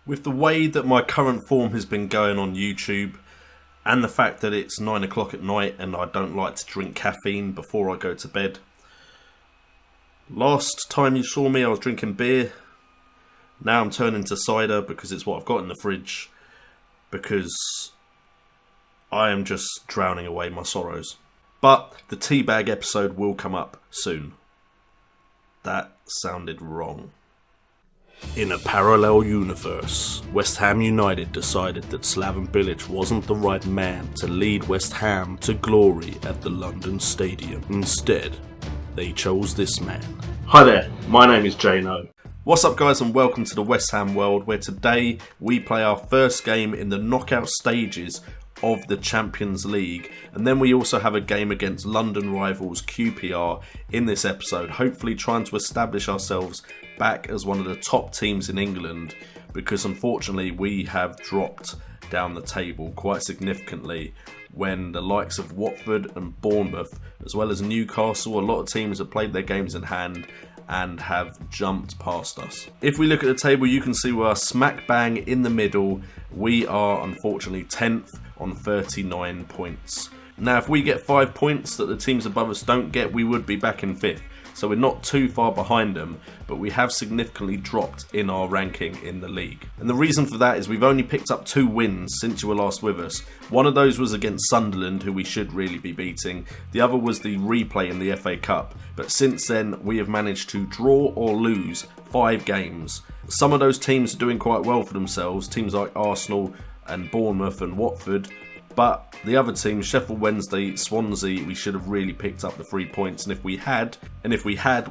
With the way that my current form has been going on YouTube, and the fact that it's 9 o'clock at night and I don't like to drink caffeine before I go to bed. Last time you saw me I was drinking beer. Now I'm turning to cider because it's what I've got in the fridge. Because I am just drowning away my sorrows. But the teabag episode will come up soon. That sounded wrong. In a parallel universe, West Ham United decided that Slaven Bilic wasn't the right man to lead West Ham to glory at the London Stadium. Instead, they chose this man. Hi there, my name is JNO. What's up guys, and welcome to the West Ham world, where today we play our first game in the knockout stages of the Champions League, and then we also have a game against London rivals QPR in this episode, hopefully trying to establish ourselves back as one of the top teams in England, because unfortunately we have dropped down the table quite significantly when the likes of Watford and Bournemouth, as well as Newcastle, a lot of teams have played their games in hand and have jumped past us. If we look at the table, you can see we're smack bang in the middle. We are unfortunately 10th on 39 points. Now if we get 5 points that the teams above us don't get, we would be back in 5th. So we're not too far behind them, but we have significantly dropped in our ranking in the league. And the reason for that is we've only picked up 2 wins since you were last with us. One of those was against Sunderland, who we should really be beating. The other was the replay in the FA Cup. But since then, we have managed to draw or lose 5 games. Some of those teams are doing quite well for themselves, teams like Arsenal and Bournemouth and Watford. But the other teams, Sheffield Wednesday, Swansea, we should have really picked up the 3 points. And if we had,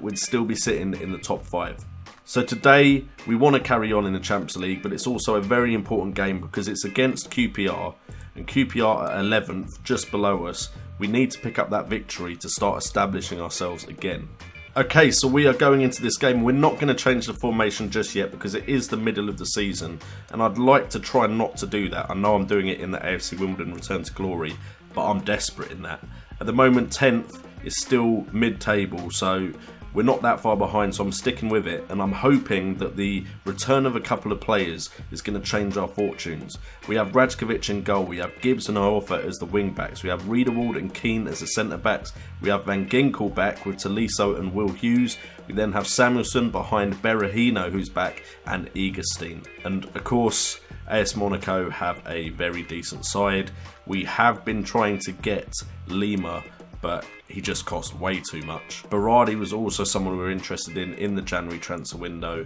we'd still be sitting in the top 5. So today, we want to carry on in the Champions League, but it's also a very important game because it's against QPR. And QPR at 11th, just below us. We need to pick up that victory to start establishing ourselves again. Okay, so we are going into this game. We're not going to change the formation just yet because it is the middle of the season, and I'd like to try not to do that. I know I'm doing it in the AFC Wimbledon Return to Glory, but I'm desperate in that. At the moment, 10th is still mid-table, so we're not that far behind, so I'm sticking with it, and I'm hoping that the return of a couple of players is going to change our fortunes. We have Rajkovic in goal, we have Gibbs and Iorfa as the wing-backs, we have Riedewald and Keane as the centre-backs, we have Van Ginkel back with Tolisso and Will Hughes, we then have Samuelson behind Berahino, who's back, and Egerstein. And of course, AS Monaco have a very decent side. We have been trying to get Lima, but he just cost way too much. Berardi was also someone we were interested in the January transfer window,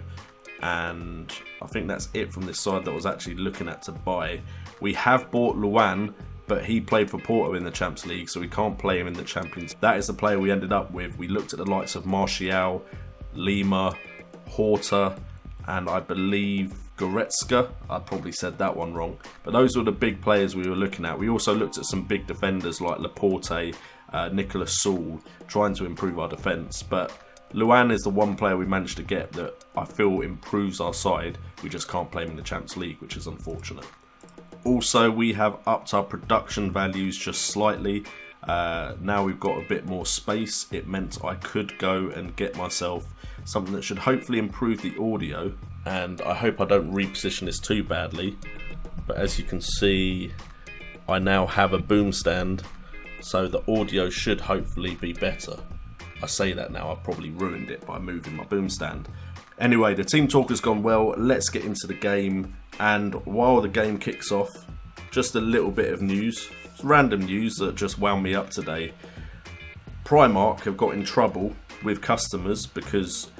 and I think that's it from this side that I was actually looking at to buy. We have bought Luan, but he played for Porto in the Champions League, so we can't play him in the Champions. That is the player we ended up with. We looked at the likes of Martial, Lima, Horta, and I believe Goretzka. I probably said that one wrong, but those were the big players we were looking at. We also looked at some big defenders like Laporte, Nicolas Saul, trying to improve our defence, but Luan is the one player we managed to get that I feel improves our side. We just can't play him in the Champions League, which is unfortunate. Also, we have upped our production values just slightly. Now we've got a bit more space. It meant I could go and get myself something that should hopefully improve the audio, and I hope I don't reposition this too badly, but as you can see, I now have a boom stand, so the audio should hopefully be better. I say that now, I've probably ruined it by moving my boom stand. Anyway, the team talk has gone well, let's get into the game, and while the game kicks off, just a little bit of news, random news that just wound me up today. Primark have got in trouble with customers because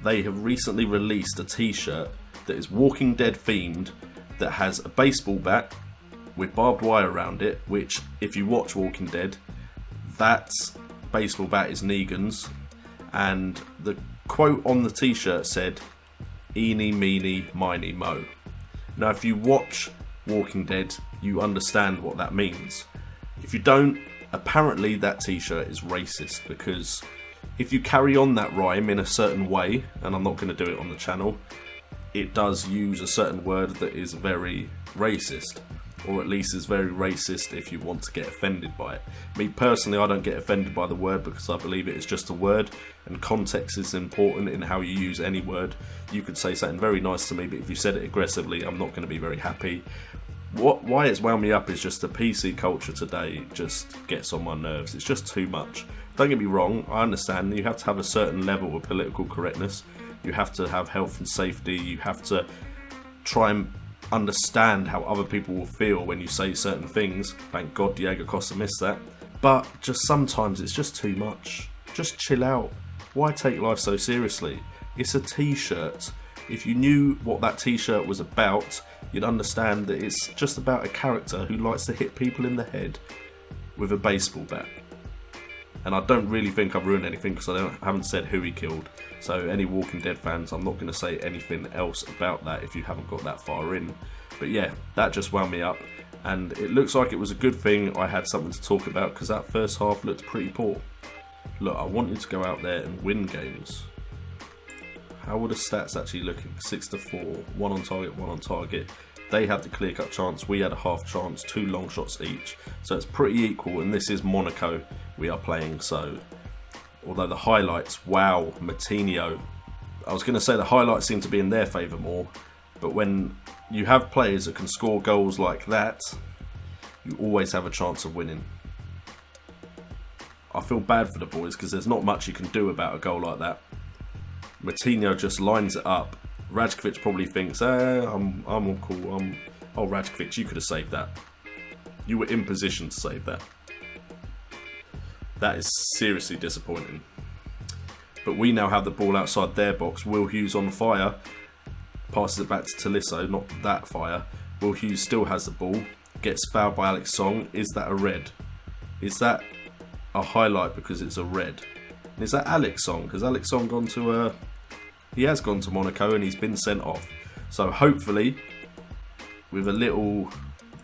they have recently released a t-shirt that is Walking Dead themed, that has a baseball bat with barbed wire around it, which if you watch Walking Dead, that baseball bat is Negan's, and the quote on the t-shirt said, "Eeny, meeny, miny, mo." Now if you watch Walking Dead, you understand what that means. If you don't, apparently that t-shirt is racist, because if you carry on that rhyme in a certain way, and I'm not going to do it on the channel, it does use a certain word that is very racist. or at least is very racist if you want to get offended by it. Me personally, I don't get offended by the word because I believe it is just a word, and context is important in how you use any word. You could say something very nice to me, but if you said it aggressively, I'm not going to be very happy. Why it's wound me up is just the PC culture today just gets on my nerves. It's just too much. Don't get me wrong, I understand you have to have a certain level of political correctness. You have to have health and safety. You have to try and understand how other people will feel when you say certain things. Thank God Diego Costa missed that. But just sometimes it's just too much. Just chill out. Why take life so seriously? It's a T-shirt. If you knew what that T-shirt was about, you'd understand that it's just about a character who likes to hit people in the head with a baseball bat. And I don't really think I've ruined anything because I haven't said who he killed. So any Walking Dead fans, I'm not going to say anything else about that if you haven't got that far in. But yeah, that just wound me up. And it looks like it was a good thing I had something to talk about because that first half looked pretty poor. Look, I wanted to go out there and win games. How were the stats actually looking? 6-4, 1 on target, 1 on target. They had the clear-cut chance, we had a half chance, 2 long shots each. So it's pretty equal, and this is Monaco we are playing. So, although the highlights, wow, Matinho. I was going to say the highlights seem to be in their favour more, but when you have players that can score goals like that, you always have a chance of winning. I feel bad for the boys because there's not much you can do about a goal like that. Matinho just lines it up. Rajkovic probably thinks, I'm all cool. Oh, Rajkovic, you could have saved that. You were in position to save that. That is seriously disappointing. But we now have the ball outside their box. Will Hughes on fire. Passes it back to Tolisso, not that fire. Will Hughes still has the ball. Gets fouled by Alex Song. Is that a red? Is that a highlight because it's a red? And is that Alex Song? Has Alex Song gone to he has gone to Monaco and he's been sent off. So hopefully, with a little...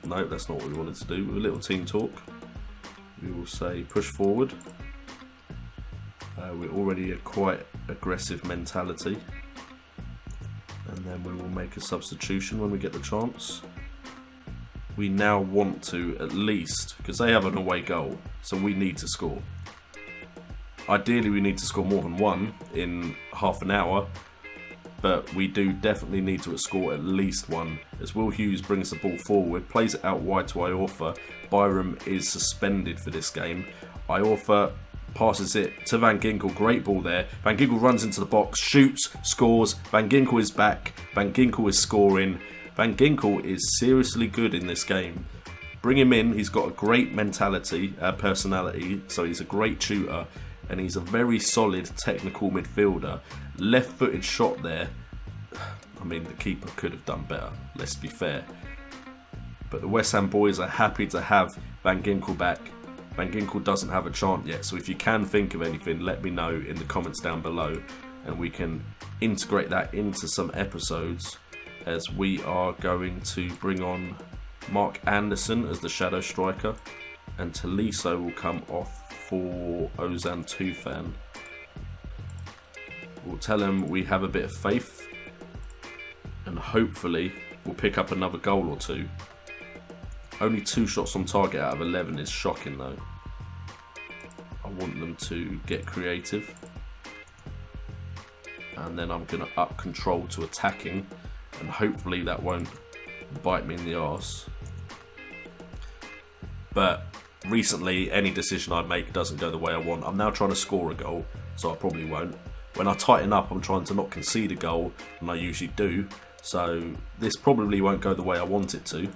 No, that's not what we wanted to do. With a little team talk, we will say push forward. We're already a quite aggressive mentality. And then we will make a substitution when we get the chance. We now want to at least, because they have an away goal, so we need to score. Ideally, we need to score more than one in half an hour, but we do definitely need to score at least one. As Will Hughes brings the ball forward, plays it out wide to Iorfa. Byram is suspended for this game. Iorfa passes it to Van Ginkel. Great ball there. Van Ginkel runs into the box, shoots, scores. Van Ginkel is back. Van Ginkel is scoring. Van Ginkel is seriously good in this game. Bring him in. He's got a great personality, so he's a great shooter. And he's a very solid technical midfielder. Left-footed shot there. I mean, the keeper could have done better, let's be fair. But the West Ham boys are happy to have Van Ginkel back. Van Ginkel doesn't have a chant yet, so if you can think of anything, let me know in the comments down below. And we can integrate that into some episodes, as we are going to bring on Mark Anderson as the shadow striker. And Tolisso will come off for Ozan Tufan. We'll tell him we have a bit of faith and hopefully we'll pick up another goal or two. Only 2 shots on target out of 11 is shocking though. I want them to get creative. And then I'm going to up control to attacking, and hopefully that won't bite me in the arse. But recently, any decision I make doesn't go the way I want. I'm now trying to score a goal, so I probably won't. When I tighten up, I'm trying to not concede a goal, and I usually do. So this probably won't go the way I want it to,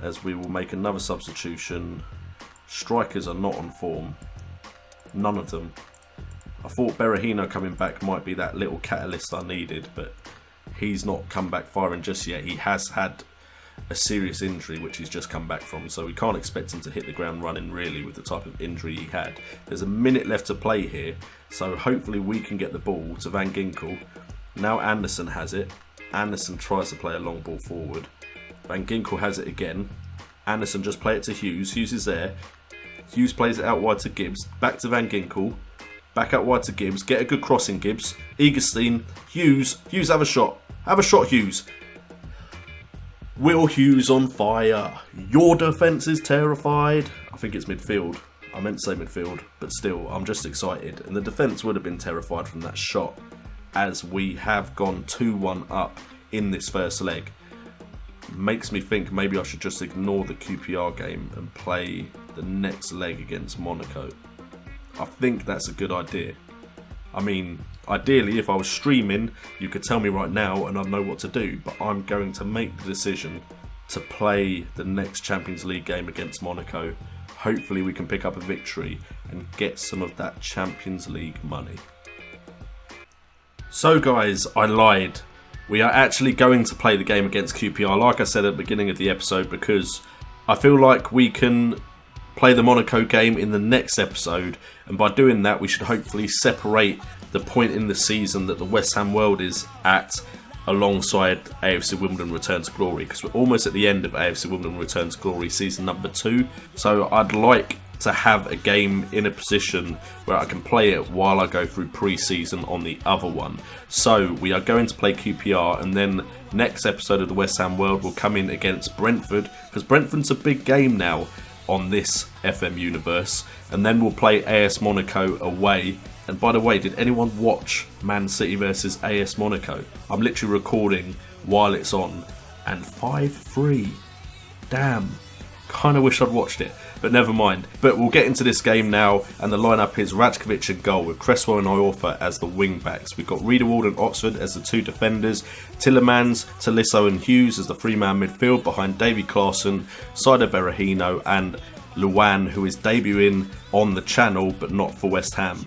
as we will make another substitution. Strikers are not on form. None of them. I thought Berahino coming back might be that little catalyst I needed, but he's not come back firing just yet. He has had a serious injury which he's just come back from, so we can't expect him to hit the ground running really with the type of injury he had. There's a minute left to play here, so hopefully we can get the ball to Van Ginkel. Now Anderson has it. Anderson tries to play a long ball forward. Van Ginkel has it again. Anderson just play it to Hughes. Hughes is there. Hughes plays it out wide to Gibbs. Back to Van Ginkel. Back out wide to Gibbs. Get a good crossing, Gibbs. Egerstein. Hughes. Hughes, have a shot. Have a shot, Hughes. Will Hughes on fire. Your defence is terrified. I think it's midfield. I meant to say midfield, but still, I'm just excited. And the defence would have been terrified from that shot, as we have gone 2-1 up in this first leg. Makes me think maybe I should just ignore the QPR game and play the next leg against Monaco. I think that's a good idea. I mean, ideally, if I was streaming, you could tell me right now and I'd know what to do, but I'm going to make the decision to play the next Champions League game against Monaco. Hopefully we can pick up a victory and get some of that Champions League money. So guys, I lied. We are actually going to play the game against QPR, like I said at the beginning of the episode, because I feel like we can play the Monaco game in the next episode, and by doing that we should hopefully separate the point in the season that the West Ham world is at alongside AFC Wimbledon Return to Glory, because we're almost at the end of AFC Wimbledon Return to Glory season number 2. So I'd like to have a game in a position where I can play it while I go through pre-season on the other one. So we are going to play QPR, and then next episode of the West Ham World will come in against Brentford, because Brentford's a big game now on this FM universe, and then we'll play AS Monaco away. And by the way, did anyone watch Man City versus AS Monaco? I'm literally recording while it's on, and 5-3. Damn. Kind of wish I'd watched it, but never mind. But we'll get into this game now, and the lineup is Rajkovic in goal with Cresswell and Iorfa as the wing backs. We've got Riedewald and Oxford as the 2 defenders, Tillemans, Tolisso and Hughes as the 3-man midfield behind Davy Klaassen, Saido Berahino and Luan, who is debuting on the channel but not for West Ham.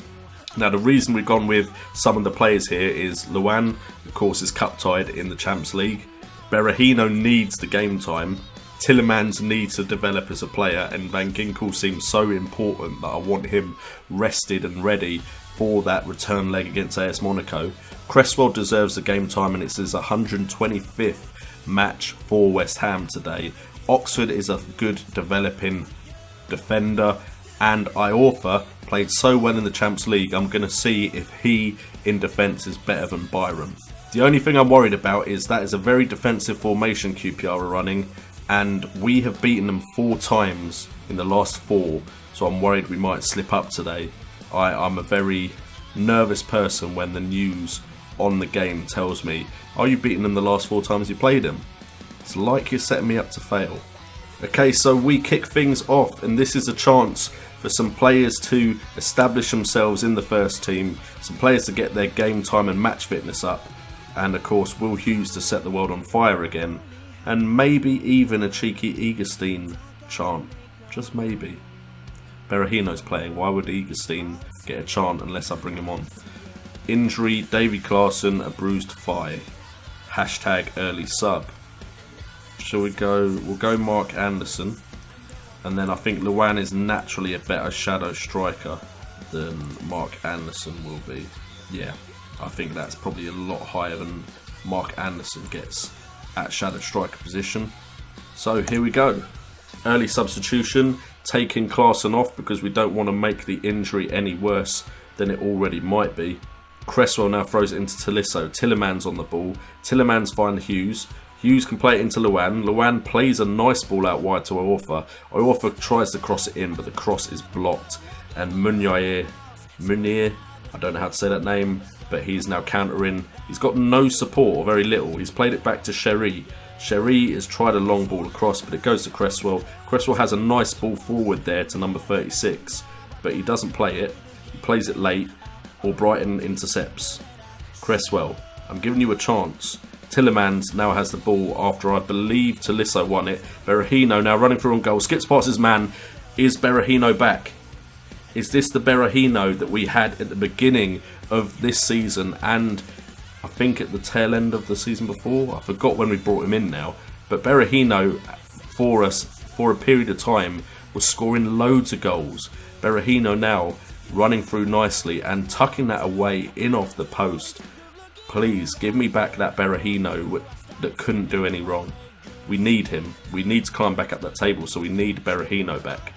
Now the reason we've gone with some of the players here is Luan, of course, is cup tied in the Champions League. Berahino needs the game time. Tillemans needs to develop as a player, and Van Ginkel seems so important that I want him rested and ready for that return leg against AS Monaco. Cresswell deserves the game time, and it's his 125th match for West Ham today. Oxford is a good developing defender, and Iorfa played so well in the Champions League. I'm going to see if he in defence is better than Byram. The only thing I'm worried about is that is a very defensive formation QPR are running, and we have beaten them 4 times in the last 4, so I'm worried we might slip up today. I'm a very nervous person when the news on the game tells me, "Are you beating them the last 4 times you played them?" It's like you're setting me up to fail. Okay, so we kick things off, and this is a chance for some players to establish themselves in the first team, some players to get their game time and match fitness up, and of course Will Hughes to set the world on fire again. And maybe even a cheeky Egerstein chant. Just maybe. Berahino's playing. Why would Egerstein get a chant unless I bring him on? Injury, Davy Klaassen, a bruised thigh. Hashtag early sub. Shall we go? We'll go Mark Anderson. And then I think Luan is naturally a better shadow striker than Mark Anderson will be. Yeah, I think that's probably a lot higher than Mark Anderson gets at shadow striker position. So here we go. Early substitution, taking Klaassen off because we don't want to make the injury any worse than it already might be. Cresswell now throws it into Tolisso. Tillemans on the ball. Tillemans finds Hughes. Hughes can play it into Luan. Luan plays a nice ball out wide to Iorfa. Iorfa tries to cross it in, but the cross is blocked. And Munir, I don't know how to say that name, but he's now countering. He's got no support, or very little. He's played it back to Sherry. Sherry has tried a long ball across, but it goes to Cresswell. Cresswell has a nice ball forward there to number 36, but he doesn't play it. He plays it late, or Brighton intercepts. Cresswell, I'm giving you a chance. Tillemans now has the ball after I believe Tolisso won it. Berahino now running through on goal, skips past his man. Is Berahino back? Is this the Berahino that we had at the beginning of this season and I think at the tail end of the season before? I forgot when we brought him in now. But Berahino for us for a period of time was scoring loads of goals. Berahino now running through nicely and tucking that away in off the post. Please give me back that Berahino that couldn't do any wrong. We need him. We need to climb back up that table, so we need Berahino back.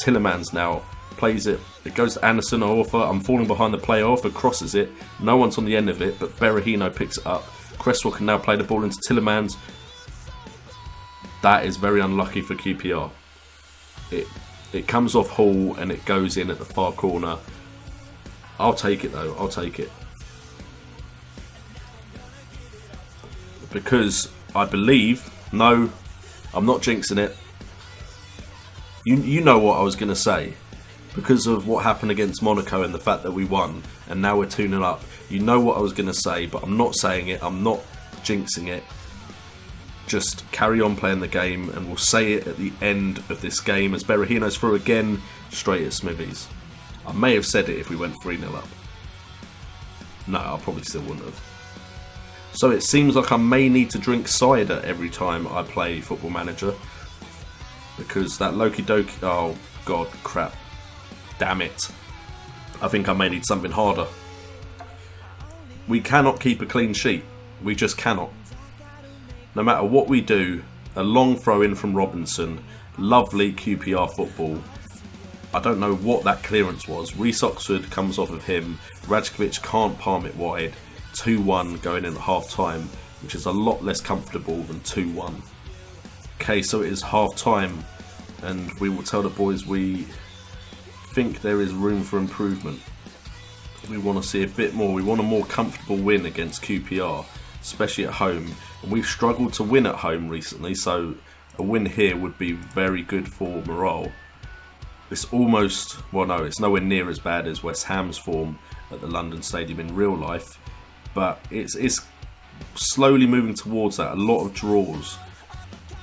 Tillemans now plays it. It goes to Anderson. Iorfa. I'm falling behind the play. Iorfa crosses it. No one's on the end of it, but Berahino picks it up. Cresswell can now play the ball into Tillemans. That is very unlucky for QPR. It comes off Hall and it goes in at the far corner. I'll take it though, I'll take it. Because I believe, no, I'm not jinxing it. You know what I was going to say. Because of what happened against Monaco and the fact that we won and now we're 2-0 up. You know what I was going to say, but I'm not saying it, I'm not jinxing it. Just carry on playing the game and we'll say it at the end of this game as Berahino's through again, straight at Smithies. I may have said it if we went 3-0 up. No, I probably still wouldn't have. So it seems like I may need to drink cider every time I play Football Manager. Because that Loki Doki... Oh, God, crap. Damn it. I think I may need something harder. We cannot keep a clean sheet. We just cannot. No matter what we do, a long throw in from Robinson, lovely QPR football. I don't know what that clearance was. Reece Oxford comes off of him. Rajkovic can't palm it wide. 2-1 going in at half time, which is a lot less comfortable than 2-1. Okay, so it is half time, and we will tell the boys we think there is room for improvement. We want to see a bit more. We want a more comfortable win against QPR, especially at home. And we've struggled to win at home recently, so a win here would be very good for morale. It's almost, well no, it's nowhere near as bad as West Ham's form at the London Stadium in real life, but it's slowly moving towards that. A lot of draws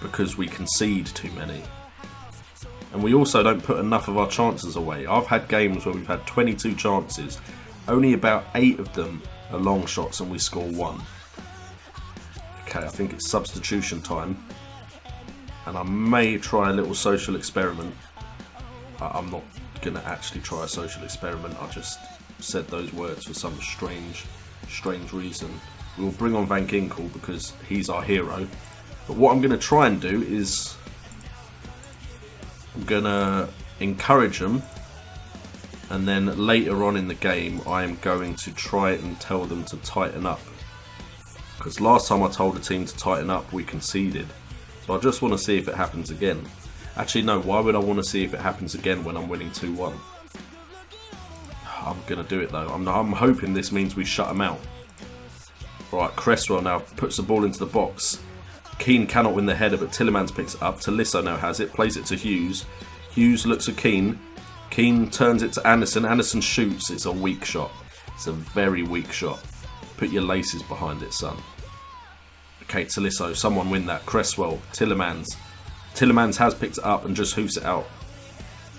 because we concede too many. And we also don't put enough of our chances away. I've had games where we've had 22 chances, only about 8 of them are long shots and we score 1. Okay, I think it's substitution time. And I may try a little social experiment. I'm not going to actually try a social experiment. I just said those words for some strange reason. We'll bring on Van Ginkel because he's our hero. But what I'm going to try and do is I'm going to encourage them, and then later on in the game I am going to try and tell them to tighten up. Because last time I told the team to tighten up, we conceded. So I just want to see if it happens again. Actually, no, why would I want to see if it happens again when I'm winning 2-1? I'm going to do it though. I'm hoping this means we shut them out. Right, Cresswell now puts the ball into the box. Keane cannot win the header, but Tillemans picks it up. Tolisso now has it, plays it to Hughes. Hughes looks at Keane. Keane turns it to Anderson. Anderson shoots. It's a weak shot. It's a very weak shot. Put your laces behind it, son. Okay, Tolisso, someone win that. Cresswell, Tillemans. Tillemans has picked it up and just hoofs it out.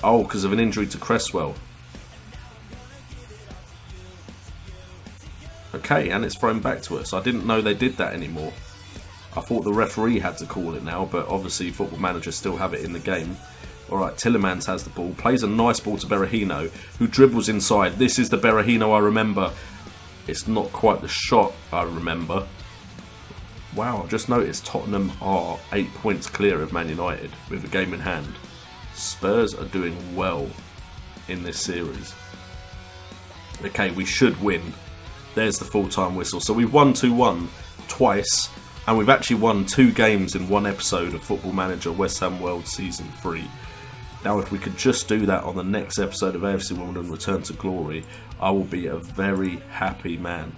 Oh, because of an injury to Cresswell. Okay, and it's thrown back to us. I didn't know they did that anymore. I thought the referee had to call it now, but obviously Football Manager still have it in the game. Alright, Tillemans has the ball, plays a nice ball to Berahino, who dribbles inside. This is the Berahino I remember. It's not quite the shot I remember. Wow, I've just noticed Tottenham are 8 points clear of Man United with a game in hand. Spurs are doing well in this series. Okay, we should win. There's the full-time whistle. So we've won 2-1 twice, and we've actually won 2 games in one episode of Football Manager West Ham World Season 3. Now, if we could just do that on the next episode of AFC Wimbledon Return to Glory, I will be a very happy man.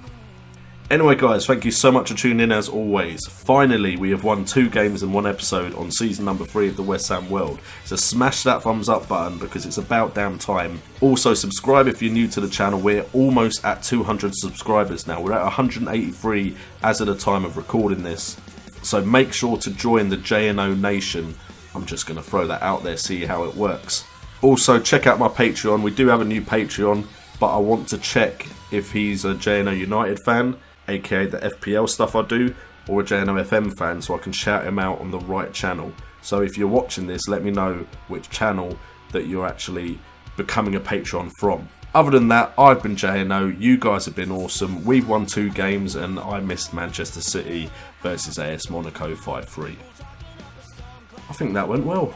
Anyway guys, thank you so much for tuning in as always. Finally, we have won 2 games in one episode on season number 3 of the West Ham World. So smash that thumbs up button because it's about damn time. Also subscribe if you're new to the channel. We're almost at 200 subscribers now. We're at 183 as of the time of recording this. So make sure to join the JNO Nation. I'm just going to throw that out there, see how it works. Also check out my Patreon. We do have a new Patreon, but I want to check if he's a JNO United fan, aka the FPL stuff I do, or a JNO FM fan, so I can shout him out on the right channel. So if you're watching this, let me know which channel that you're actually becoming a Patreon from. Other than that, I've been JNO, you guys have been awesome, we've won 2 games and I missed Manchester City versus AS Monaco 5-3. I think that went well.